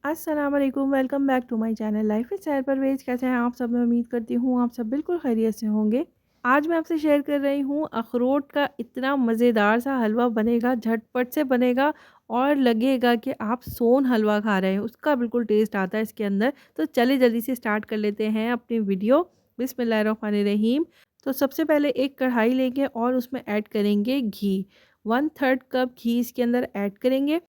अस्सलाम वालेकुम, welcome back to my channel life is Sair Parvez. कैसे हैं आप सब? मैं उम्मीद करती हूँ आप सब बिल्कुल खैरियत से होंगे। आज मैं आपसे शेयर कर रही हूँ अखरोट का इतना मज़ेदार सा हलवा बनेगा, झटपट से बनेगा और लगेगा कि आप सोन हलवा खा रहे हैं, उसका बिल्कुल टेस्ट आता है इसके अंदर। तो चलिए जल्दी से स्टार्ट कर लेते हैं अपनी वीडियो। बिस्मिल्लाहिर्रहमानिर्रहीम। तो सबसे पहले एक कढ़ाई लेंगे और उसमें ऐड करेंगे घी। 1/3 कप घी इसके अंदर ऐड करेंगे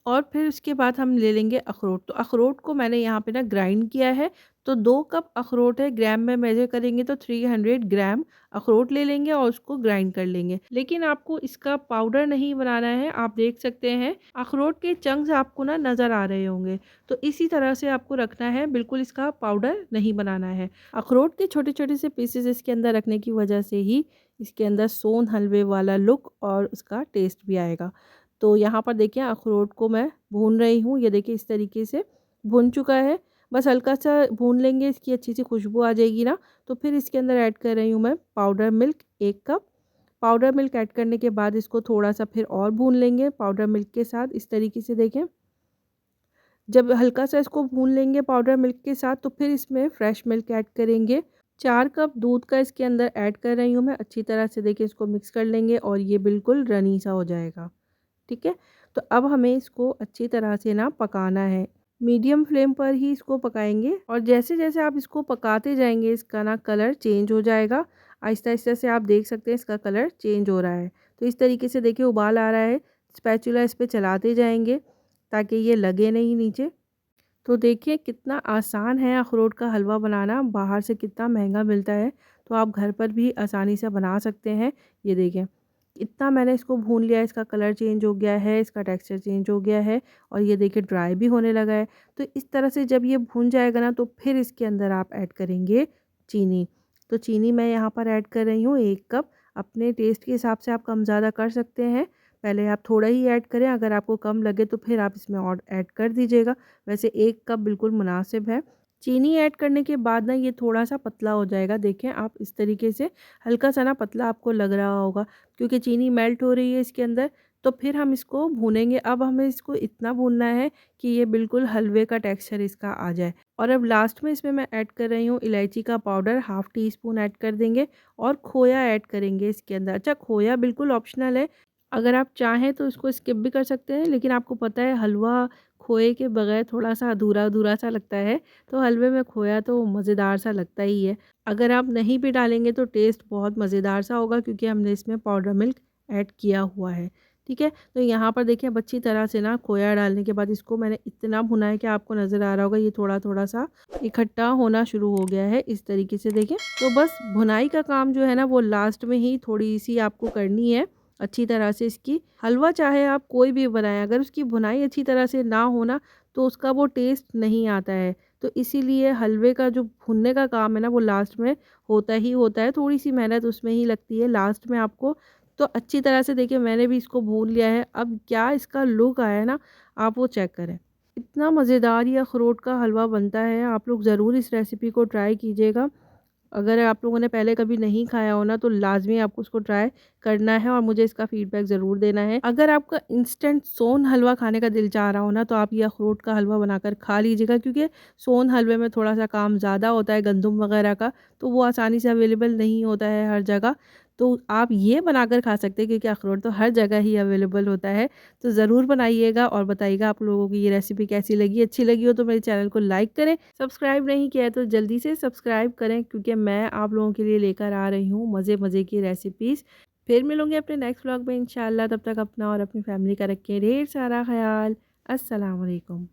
और फिर उसके बाद हम ले लेंगे अखरोट। तो अखरोट को मैंने यहाँ पे ना ग्राइंड किया है। तो 2 कप अखरोट है, ग्राम में मेजर करेंगे तो 300 ग्राम अखरोट ले लेंगे और उसको ग्राइंड कर लेंगे। लेकिन आपको इसका पाउडर नहीं बनाना है। आप देख सकते हैं अखरोट के चंक्स आपको ना नज़र आ रहे होंगे। तो इसी तरह से आपको रखना है, बिल्कुल इसका पाउडर नहीं बनाना है। अखरोट के छोटे-छोटे से पीसेस इसके अंदर रखने की वजह से ही इसके अंदर सोन हलवे वाला लुक और उसका टेस्ट भी आएगा। तो यहाँ पर देखिए अखरोट को मैं भून रही हूँ। ये देखिए इस तरीके से भुन चुका है। बस हल्का सा भून लेंगे, इसकी अच्छी सी खुशबू आ जाएगी ना। तो फिर इसके अंदर ऐड कर रही हूँ मैं powder milk 1 cup. Powder milk add करने के बाद इसको थोड़ा-सा फिर और भून लेंगे पाउडर मिल्क के साथ। इस तरीके से देखें, जब हल्का सा इसको भून लेंगे पाउडर मिल्क के साथ तो फिर इसमें फ्रेश मिल्क ऐड करेंगे। 4 कप दूध का इसके अंदर ऐड कर रही हूँ मैं। अच्छी तरह से देखिए इसको मिक्स कर लेंगे और ये बिल्कुल रनी सा हो जाएगा। ठीक है? तो अब हमें इसको अच्छी तरह से ना पकाना है। मीडियम फ्लेम पर ही इसको पकाएँगे और जैसे-जैसे आप इसको पकाते जाएँगे इसका ना कलर चेंज हो जाएगा। आहिस्ता-आहिस्ता से आप देख सकते हैं इसका कलर चेंज हो रहा है। तो इस तरीके से देखिए उबाल आ रहा है। स्पैचुला इस पे चलाते जाएँगे ताकि ये लगे नहीं नीचे। तो देखिए कितना आसान है अखरोट का हलवा बनाना, बाहर से कितना महंगा मिलता है, तो आप घर पर भी आसानी से बना सकते हैं। ये देखें, इतना मैंने इसको भून लिया है, इसका कलर चेंज हो गया है, इसका टेक्सचर चेंज हो गया है और ये देखिए ड्राई भी होने लगा है। तो इस तरह से जब ये भून जाएगा ना तो फिर इसके अंदर आप ऐड करेंगे चीनी। तो चीनी मैं यहाँ पर ऐड कर रही हूँ 1 कप। अपने टेस्ट के हिसाब से आप कम ज़्यादा कर सकते हैं। पहले आप थोड़ा ही ऐड करें, अगर आपको कम लगे तो फिर आप इसमें और ऐड कर दीजिएगा। वैसे 1 कप बिल्कुल मुनासिब है। चीनी ऐड करने के बाद ना ये थोड़ा-सा पतला हो जाएगा। देखें आप इस तरीके से हल्का-सा ना पतला आपको लग रहा होगा क्योंकि चीनी मेल्ट हो रही है इसके अंदर। तो फिर हम इसको भूनेंगे। अब हमें इसको इतना भूनना है कि ये बिल्कुल हलवे का टेक्सचर इसका आ जाए। और अब लास्ट में इसमें मैं ऐड कर रही हूँ इलायची का powder, half tea spoon add कर देंगे और खोया ऐड करेंगे इसके अंदर। अच्छा, खोया बिल्कुल ऑप्शनल है। अगर आप चाहें तो इसको स्किप भी कर सकते हैं, लेकिन आपको पता है हलवा खोए के बगैर थोड़ा-सा अधूरा-अधूरा सा लगता है, तो हलवे में खोया तो मज़ेदार सा लगता ही है। अगर आप नहीं भी डालेंगे तो टेस्ट बहुत मज़ेदार सा होगा क्योंकि हमने इसमें पाउडर मिल्क ऐड किया हुआ है। ठीक है? तो यहाँ पर देखिए अब अच्छी तरह से ना खोया डालने के बाद इसको मैंने इतना भुना है कि आपको नज़र आ रहा होगा ये थोड़ा-थोड़ा सा इकट्ठा होना शुरू हो गया है, इस तरीके से देखें। तो बस भुनाई का काम जो है ना वो लास्ट में ही थोड़ी-सी आपको करनी है। अच्छी तरह से इसकी हलवा चाहे आप कोई भी बनाएँ, अगर उसकी भुनाई अच्छी तरह से ना हो ना तो उसका वो टेस्ट नहीं आता है। तो इसीलिए हलवे का जो भुनने का काम है ना वो लास्ट में होता ही होता है, थोड़ी-सी मेहनत उसमें ही लगती है लास्ट में आपको। तो अच्छी तरह से देखिए मैंने भी इसको भून लिया है। अब क्या इसका लुक आया है ना, आप वो चेक करें। इतना मज़ेदार ये अखरोट का हलवा बनता है, आप लोग ज़रूर इस रेसिपी को ट्राई कीजिएगा। अगर आप लोगों ने पहले कभी नहीं खाया हो ना तो लाज़मी आपको उसको ट्राई करना है और मुझे इसका फ़ीडबैक ज़रूर देना है। अगर आपका इंस्टेंट सोन हलवा खाने का दिल चाह रहा हो ना तो आप ये अखरोट का हलवा बनाकर खा लीजिएगा क्योंकि सोन हलवे में थोड़ा-सा काम ज़्यादा होता है गंदुम वगैरह का, तो वो आसानी से अवेलेबल नहीं होता है हर जगह। तो आप ये बनाकर खा सकते हैं क्योंकि अखरोट तो हर जगह ही अवेलेबल होता है। तो ज़रूर बनाइएगा और बताइएगा आप लोगों को ये रेसिपी कैसी लगी। अच्छी लगी हो तो मेरे चैनल को लाइक करें, सब्सक्राइब नहीं किया है तो जल्दी से सब्सक्राइब करें क्योंकि मैं आप लोगों के लिए लेकर आ रही हूँ मज़े-मज़े की रेसिपीज़। फिर मिलूँगी अपने नेक्स्ट व्लॉग में इंशाल्लाह। तब तक अपना और अपनी फैमिली का रखें ढेर सारा ख़याल। अस्सलाम वालेकुम।